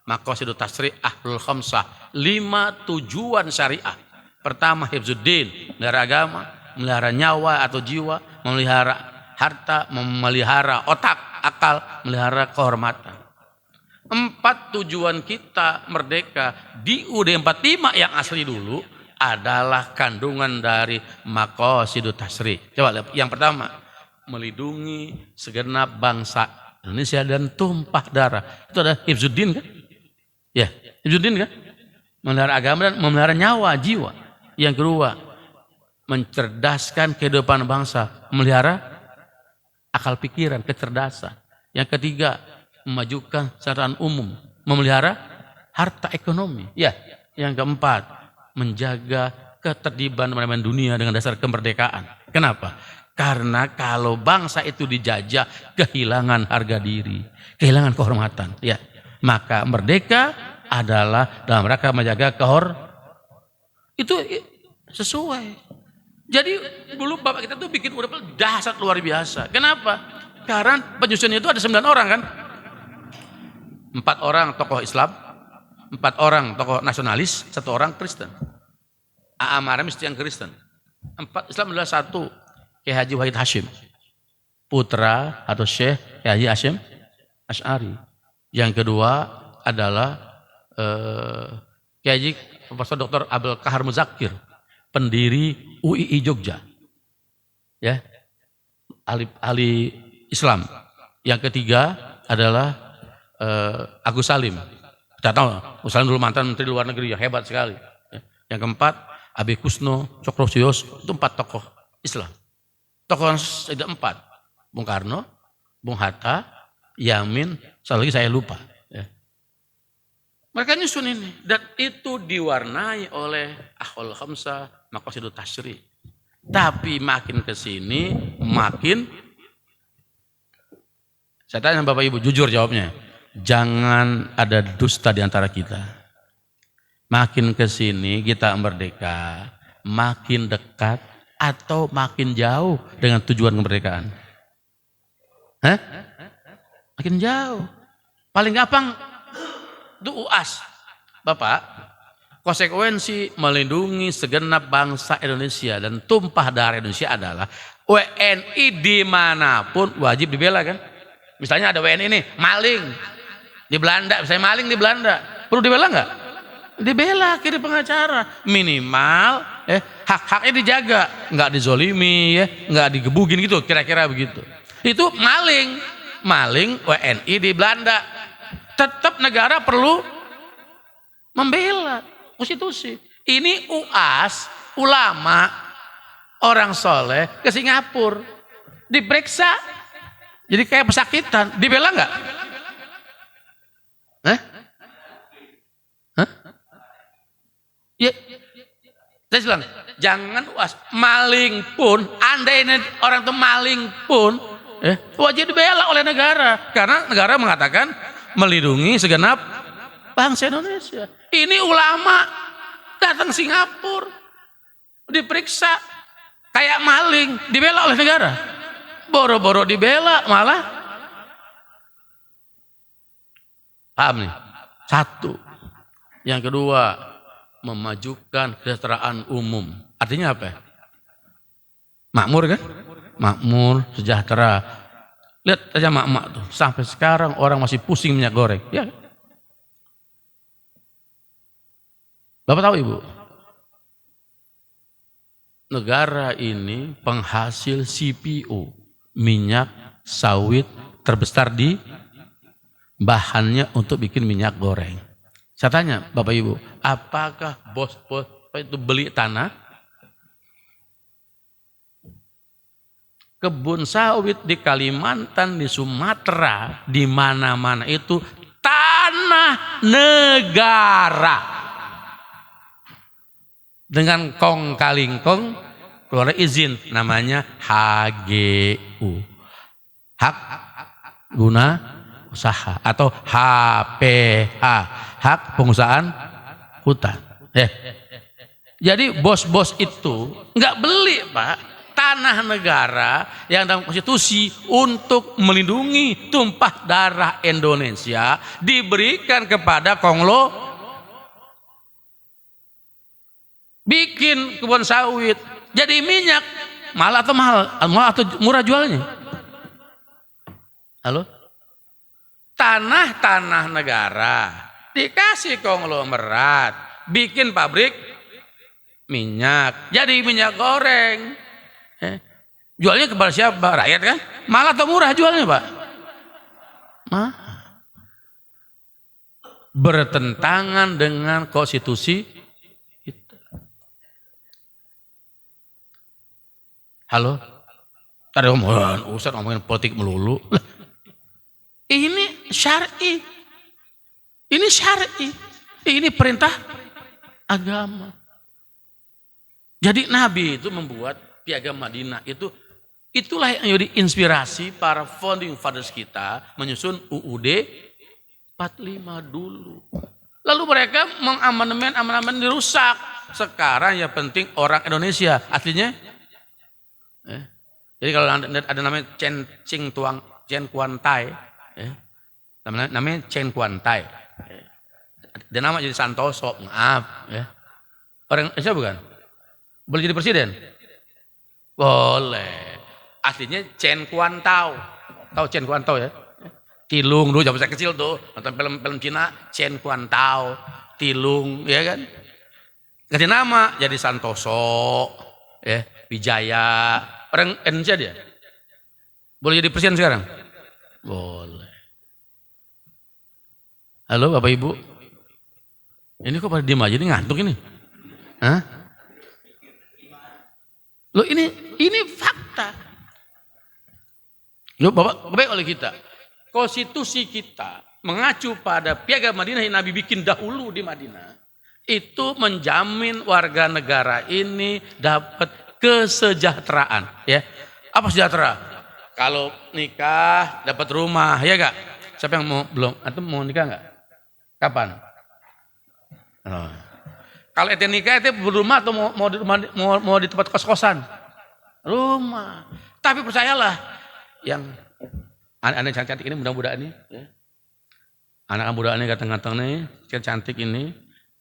maqasidut tasyri' ahlul khamsah. 5 tujuan syariah. Pertama, hifzuddin, memelihara agama, memelihara nyawa atau jiwa, memelihara harta, memelihara otak, akal, memelihara kehormatan. 4 tujuan kita merdeka di UUD 45 yang asli dulu adalah kandungan dari maqasidut tasyri'. Coba lihat. Yang pertama, melindungi segenap bangsa Indonesia dan tumpah darah. Itu ada hifzuddin kan? Ya, hifzuddin kan? memelihara agama dan memelihara nyawa, jiwa. Yang kedua, mencerdaskan kehidupan bangsa, memelihara akal pikiran, kecerdasan. Yang ketiga, memajukan kesejahteraan umum, memelihara harta ekonomi. Ya, yang keempat, menjaga ketertiban dunia dengan dasar kemerdekaan. Kenapa? Karena kalau bangsa itu dijajah, kehilangan harga diri, kehilangan kehormatan. Ya, maka merdeka adalah dalam rangka menjaga itu sesuai. Jadi dulu bapak kita tuh bikin udah dahsyat luar biasa. Kenapa? Karena penyusunnya itu ada 9 orang kan. 4 orang tokoh Islam, 4 orang tokoh nasionalis, 1 orang Kristen. A.A. Maramis yang Kristen. 4 Islam adalah 1 Kiai Haji Wahid Hashim, putra atau Syekh Kiai Haji Hashim Asy'ari. Yang kedua adalah Kiai Haji Profesor Dr. Abdul Kahar Muzakir, pendiri UII Jogja. Ya. Ahli Islam. Yang ketiga adalah Agus Salim. Kita tahu, Agus Salim dulu mantan menteri luar negeri yang hebat sekali. Yang keempat, Abi Kusno, Cokro Suyoso, itu 4 tokoh Islam. Tokoh yang ada 4, Bung Karno, Bung Hatta, Yamin, satu lagi saya lupa. Ya. Mereka nyusun ini, dan itu diwarnai oleh Ahlul Khamsah, Maqasidut Tasyri'. Tapi makin ke sini, makin saya tanya Bapak Ibu, jujur jawabnya, jangan ada dusta di antara kita. Makin ke sini kita merdeka, makin dekat atau makin jauh dengan tujuan kemerdekaan? Hah? Makin jauh. Paling gampang itu UAS. Bapak, konsekuensi melindungi segenap bangsa Indonesia dan tumpah darah Indonesia adalah WNI dimanapun wajib dibela kan? Misalnya ada WNI ini maling di Belanda, misalnya maling di Belanda, perlu dibela nggak? Dibela kiri pengacara, minimal hak-haknya dijaga, nggak dizolimi, nggak digebugin gitu, kira-kira begitu. Itu maling WNI di Belanda, tetap negara perlu membela konstitusi. Ini UAS, ulama, orang soleh ke Singapura, diperiksa, jadi kayak pesakitan, dibela nggak? Ya, saya bilang, jangan UAS, maling pun, andai orang itu maling pun, wajib dibela oleh negara, karena negara mengatakan melindungi segenap bangsa Indonesia. Ini ulama datang Singapura, diperiksa kayak maling, dibela oleh negara, boro-boro dibela malah, paham nih? 1, yang kedua, memajukan kesejahteraan umum. Artinya apa? Makmur kan? Makmur, sejahtera. Lihat aja mak-mak tuh. Sampai sekarang orang masih pusing minyak goreng. Ya. Bapak tahu Ibu? Negara ini penghasil CPO, minyak sawit terbesar di bahannya untuk bikin minyak goreng. Saya tanya Bapak Ibu, apakah bos-bos itu beli tanah? Kebun sawit di Kalimantan, di Sumatera, di mana-mana itu tanah negara. Dengan kong kalingkong keluar izin, namanya HGU. Hak guna usaha atau HPH, hak pengusahaan hutan. Jadi bos-bos itu nggak beli Pak tanah negara yang dalam konstitusi untuk melindungi tumpah darah Indonesia diberikan kepada konglo, bikin kebun sawit jadi minyak malah atau mahal atau murah jualnya. Halo? Tanah-tanah negara dikasih konglomerat bikin pabrik minyak jadi minyak goreng, jualnya kepada siapa? Rakyat kan? Malah atau murah jualnya Pak? bertentangan dengan konstitusi kita. Halo? Tadi Ustaz ngomongin politik melulu. Ini syar'i. Ini syar'i. Ini perintah agama. Jadi Nabi itu membuat Piagam Madinah itulah yang jadi inspirasi para founding fathers kita menyusun UUD 45 dulu. Lalu mereka mengamandemen dirusak. Sekarang yang penting orang Indonesia aslinya. Jadi kalau ada namanya Chen Kuan Tai, namanya Chen Kuan Tai. Dia nama jadi Santoso, maaf. Orang Indonesia bukan? Boleh jadi presiden? Boleh. Aslinya Chen Kuan Tao. Tahu Chen Kuan Tao ya? Tilung dulu zaman saya kecil tuh, nonton film Cina, Chen Kuan Tao, Tilung, ya kan? Ganti nama jadi Santoso, ya, Wijaya. Orang Indonesia dia. Boleh jadi presiden sekarang? Boleh. Halo Bapak Ibu. Ini kok pada diem aja, ini ngantuk ini? Hah? Loh ini fakta. Loh Bapak oleh kita. Konstitusi kita mengacu pada Piagam Madinah yang Nabi bikin dahulu di Madinah. Itu menjamin warga negara ini dapat kesejahteraan. Ya. Apa sejahtera? Kalau nikah dapat rumah, ya gak? Siapa yang mau nikah gak? Kapan? Oh. Kalau ente nikah ente berumah atau mau di tempat kos-kosan? Rumah. Tapi percayalah, yang anak cantik ini mudah-mudahan ini, ya. Anak muda ini ganteng-ganteng nih, cantik ini.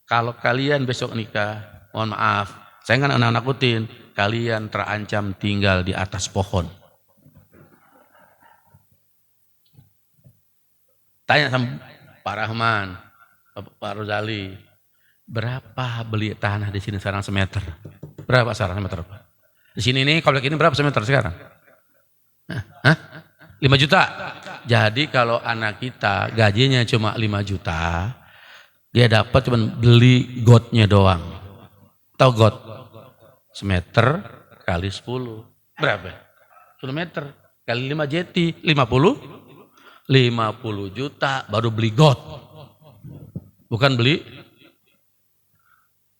Kalau kalian besok nikah, mohon maaf, saya kan anak-nakutin, kalian terancam tinggal di atas pohon. Tanya sama Pak Rahman, Pak Rozali, berapa beli tanah di sini sekarang semeter? Berapa sekarang semeter? Di sini nih kalau ini berapa semeter sekarang? Hah? 5 juta. Jadi kalau anak kita gajinya cuma 5 juta, dia dapat cuma beli gotnya doang. Tahu got? Semeter kali 10. Berapa? 10 meter kali 5 jeti, 50 juta baru beli got. Bukan beli.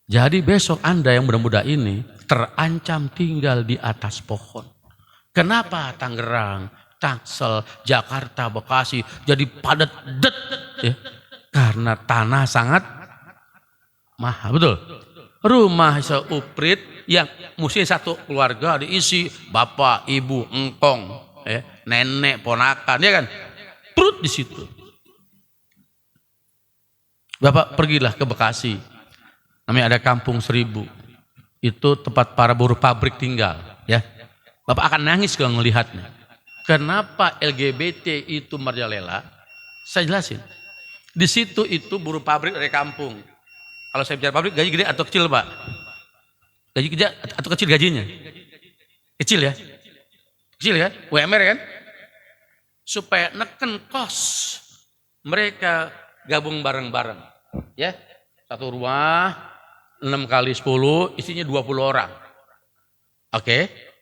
Jadi besok Anda yang muda-muda ini terancam tinggal di atas pohon. Kenapa Tangerang, Tangsel, Jakarta, Bekasi jadi padat ya? Karena tanah sangat mahal, betul. Rumah seuprit yang mesti satu keluarga diisi bapak, ibu, engkong, ya, nenek, ponakan, ya kan? Perut di situ. Bapak pergilah ke Bekasi, namanya ada Kampung Seribu, itu tempat para buruh pabrik tinggal, ya. Bapak akan nangis kalau melihatnya. Kenapa LGBT itu merajalela? Saya jelasin. Di situ itu buruh pabrik dari kampung. Kalau saya bicara pabrik, gaji gede atau kecil, Pak? Gaji gede atau kecil gajinya? Kecil ya? Kecil ya? UMR kan? Supaya neken kos, mereka gabung bareng-bareng. Ya, satu rumah 6 kali 10 isinya 20 orang. Oke.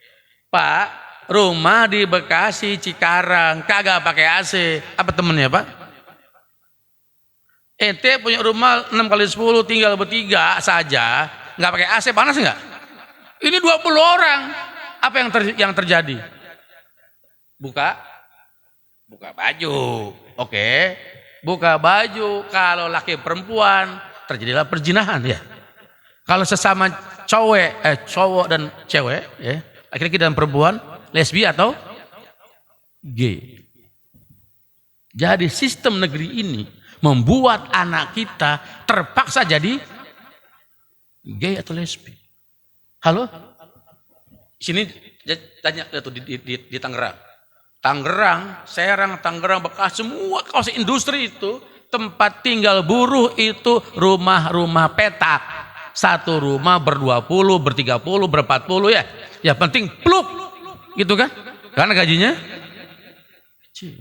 Pak, rumah di Bekasi, Cikarang, kagak pakai AC. Apa temennya, Pak? Ente punya rumah 6 kali 10 tinggal bertiga saja, nggak pakai AC, panas nggak? Ini 20 orang. Apa yang terjadi? Buka baju. Oke. Buka baju. Kalau laki perempuan terjadilah perzinahan ya. Kalau sesama cowok dan cewek ya, laki-laki dan perempuan, lesbi atau gay. Jadi sistem negeri ini membuat anak kita terpaksa jadi gay atau lesbi. Halo? Sini tanya tuh di Tangerang. Tangerang, Serang, Tangerang, Bekasi, semua kawasan industri itu tempat tinggal buruh itu rumah-rumah petak. Satu rumah ber-20, ber-30, ber-40 ya. Ya penting pluk gitu kan? Karena gajinya kecil.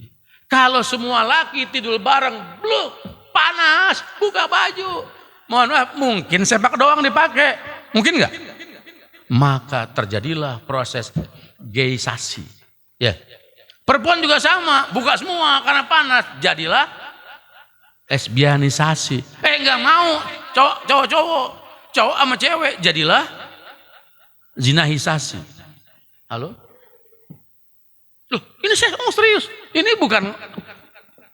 Kalau semua laki tidur bareng, bluk, panas, buka baju. Mohon maaf, mungkin sepak doang dipakai. Mungkin enggak? Maka terjadilah proses geisasi. Ya. Perempuan juga sama, buka semua karena panas. Jadilah lesbianisasi. Enggak mau, cowok sama cewek jadilah zinahisasi. Halo? Loh, ini saya ngomong serius. Ini bukan,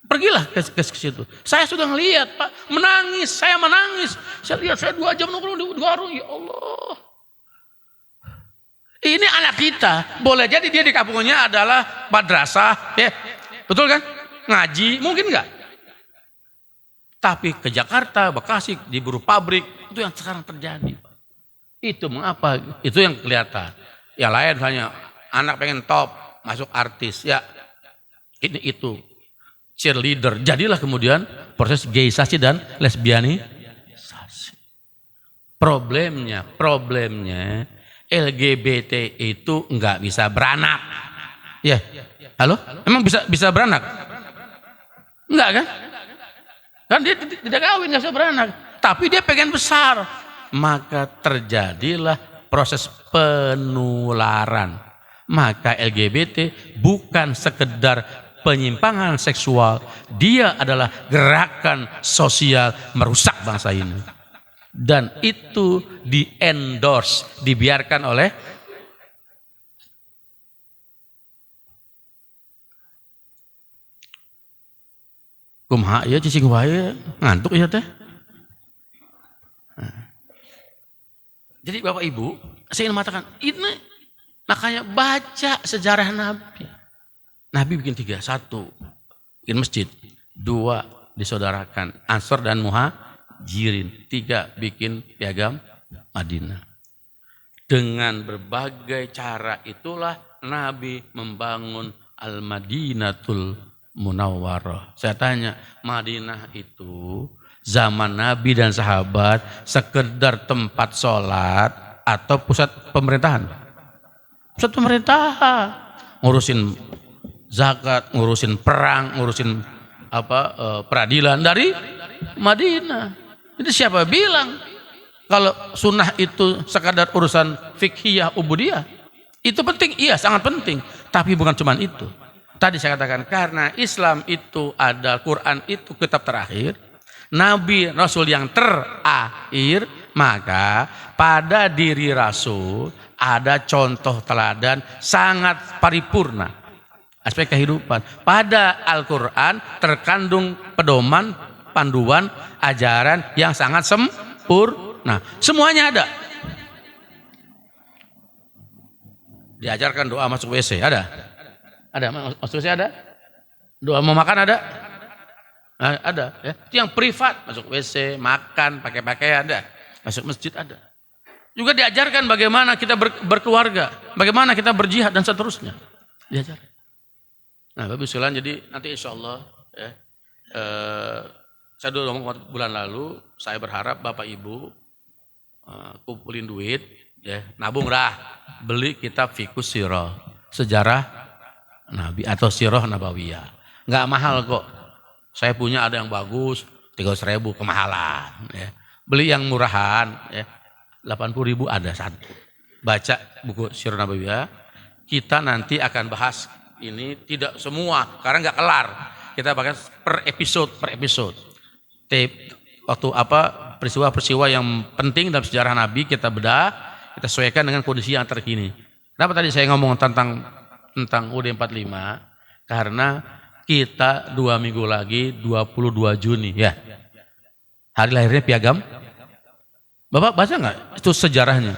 pergilah ke situ. Saya sudah ngelihat, Pak, saya menangis. Saya lihat, saya 2 jam nongkrong di warung, ya Allah. Ini anak kita, boleh jadi dia di kampungnya adalah madrasah, ya, betul kan? Ngaji, mungkin enggak? Tapi ke Jakarta, Bekasi, di buruh pabrik, itu yang sekarang terjadi. Itu mengapa? Itu yang kelihatan. Yang lain misalnya, anak pengen top, masuk artis, ya ini itu, cheerleader. Jadilah kemudian proses geisasi dan lesbianisasi. Problemnya LGBT itu nggak bisa beranak. Ya, halo? Emang bisa beranak? Enggak kan? Kan dia tidak kawin, nggak bisa beranak. Tapi dia pengen besar. Maka terjadilah proses penularan. Maka LGBT bukan sekedar penyimpangan seksual. Dia adalah gerakan sosial merusak bangsa ini. Dan itu di-endorse, dibiarkan oleh kumaha ya cicing wae ngantuk ya teh. Jadi Bapak Ibu, saya ingin mengatakan ini makanya baca sejarah Nabi. Nabi bikin 3, 1 bikin masjid, 2 disaudarakan Ansor dan Muhajirin, 3 bikin piagam Madinah. Dengan berbagai cara itulah Nabi membangun Al-Madinatul Munawwarah. Saya tanya, Madinah itu zaman Nabi dan sahabat sekedar tempat sholat atau pusat pemerintahan? Pusat pemerintahan, ngurusin zakat, ngurusin perang, ngurusin peradilan dari Madinah. Itu siapa bilang kalau sunnah itu sekadar urusan fikhiyah ubudiyah? Itu penting, iya sangat penting. Tapi bukan cuma itu. Tadi saya katakan karena Islam itu ada, Quran itu kitab terakhir, Nabi Rasul yang terakhir, maka pada diri Rasul ada contoh teladan sangat paripurna aspek kehidupan. Pada Al-Quran terkandung pedoman, panduan, ajaran yang sangat sempurna. Semuanya ada. Diajarkan doa masuk WC, ada? Ada, masuk WC ada? Doa mau makan ada? Ada. Ya. Itu yang privat, masuk WC, makan, pakai pakaian ada. Masuk masjid ada. Juga diajarkan bagaimana kita berkeluarga, bagaimana kita berjihad dan seterusnya. Diajarkan. Nah, Bapak sekalian, jadi nanti insya Allah ya, saya dulu ngomong bulan lalu, saya berharap Bapak Ibu kumpulin duit, ya, nabung dah, beli kitab Fiqhus Sirah, sejarah Nabi atau Sirah Nabawiyah. Nggak mahal kok. Saya punya ada yang bagus, 300.000 kemahalan. Ya. Beli yang murahan, ya, 80.000 ada satu. Baca buku Sirah Nabawiyah. Kita nanti akan bahas ini tidak semua, karena nggak kelar. Kita bahas per episode. Waktu peristiwa-peristiwa yang penting dalam sejarah Nabi kita bedah, kita sesuaikan dengan kondisi yang terkini. Kenapa tadi saya ngomong tentang UUD 45? Karena kita 2 minggu lagi 22 Juni ya. Hari lahirnya piagam. Bapak baca nggak itu sejarahnya?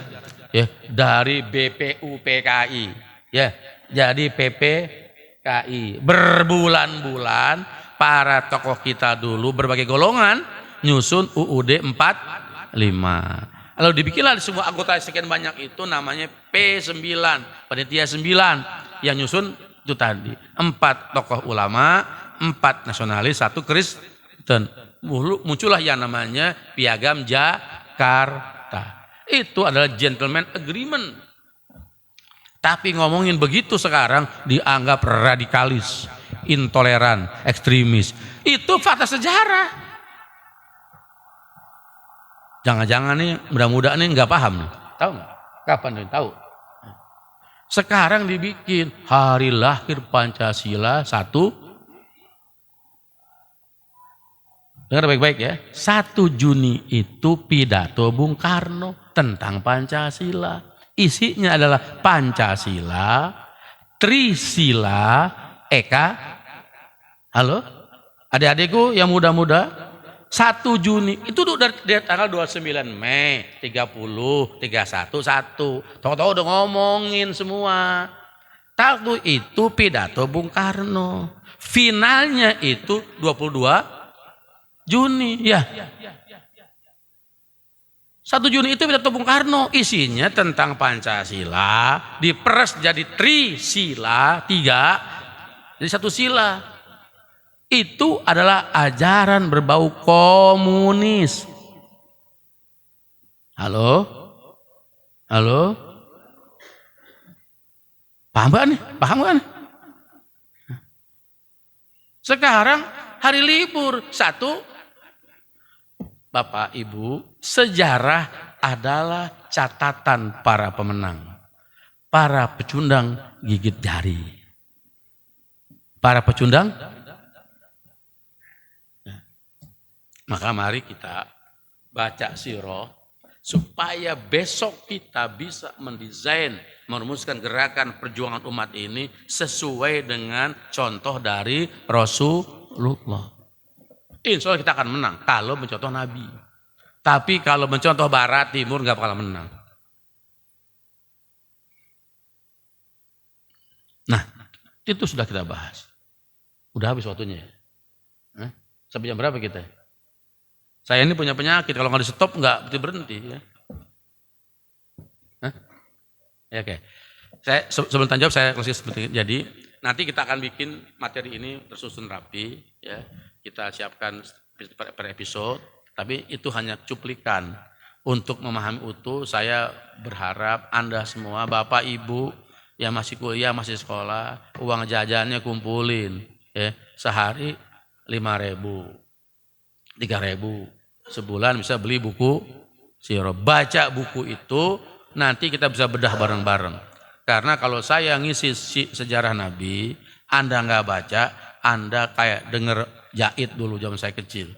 Ya, dari BPUPKI ya. Jadi PPKI berbulan-bulan para tokoh kita dulu berbagai golongan nyusun UUD 45. Lalu dibikinlah di sebuah anggota sekian banyak itu namanya P9, panitia 9 yang nyusun itu tadi 4 tokoh ulama, 4 nasionalis, 1 Kristen. Muncullah yang namanya Piagam Jakarta. Itu adalah gentleman agreement. Tapi ngomongin begitu sekarang dianggap radikalis, intoleran, ekstremis. Itu fakta sejarah. Jangan-jangan nih muda-muda nih nggak paham nih. Tahu nggak? Kapan nih? Tahu? Sekarang dibikin hari lahir Pancasila 1. Dengar baik-baik ya. 1 Juni itu pidato Bung Karno tentang Pancasila. Isinya adalah Pancasila, Trisila, Eka. Halo? Adik-adikku yang muda-muda. 1 Juni itu tuh dari tanggal 29 Mei, 30, 31, 1. Tahu-tahu udah ngomongin semua. Tahu itu pidato Bung Karno. Finalnya itu 22 Juni, ya. 1 Juni itu pidato Bung Karno, isinya tentang Pancasila, diperes jadi Trisila, 3, jadi 1 sila. Itu adalah ajaran berbau komunis. Halo? Halo? Paham gak nih? Paham gak nih? Sekarang hari libur 1. Bapak Ibu, sejarah adalah catatan para pemenang. Para pecundang gigit jari. Para pecundang. Maka mari kita baca sirah supaya besok kita bisa mendesain, merumuskan gerakan perjuangan umat ini sesuai dengan contoh dari Rasulullah. Insya Allah kita akan menang kalau mencontoh Nabi. Tapi kalau mencontoh Barat Timur nggak bakal menang. Nah, itu sudah kita bahas. Udah habis waktunya. Sampai jam berapa kita? Saya ini punya penyakit, kalau nggak di stop nggak berhenti. Ya. Ya, oke. Saya sebelum tanya jawab saya kasih seperti ini. Jadi nanti kita akan bikin materi ini tersusun rapi. Ya. Kita siapkan per episode, tapi itu hanya cuplikan. Untuk memahami utuh, saya berharap Anda semua, Bapak Ibu yang masih kuliah, masih sekolah, uang jajannya kumpulin. Ya. Sehari 5.000, 3.000. Sebulan bisa beli buku sirah. Baca buku itu, nanti kita bisa bedah bareng-bareng. Karena kalau saya ngisi sejarah Nabi, Anda nggak baca, Anda kayak denger Jait dulu zaman saya kecil.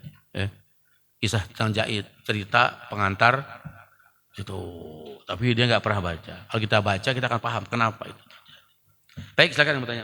Kisah tentang Jait, cerita pengantar gitu. Tapi dia nggak pernah baca. Kalau kita baca, kita akan paham kenapa itu. Baik, silakan yang bertanya.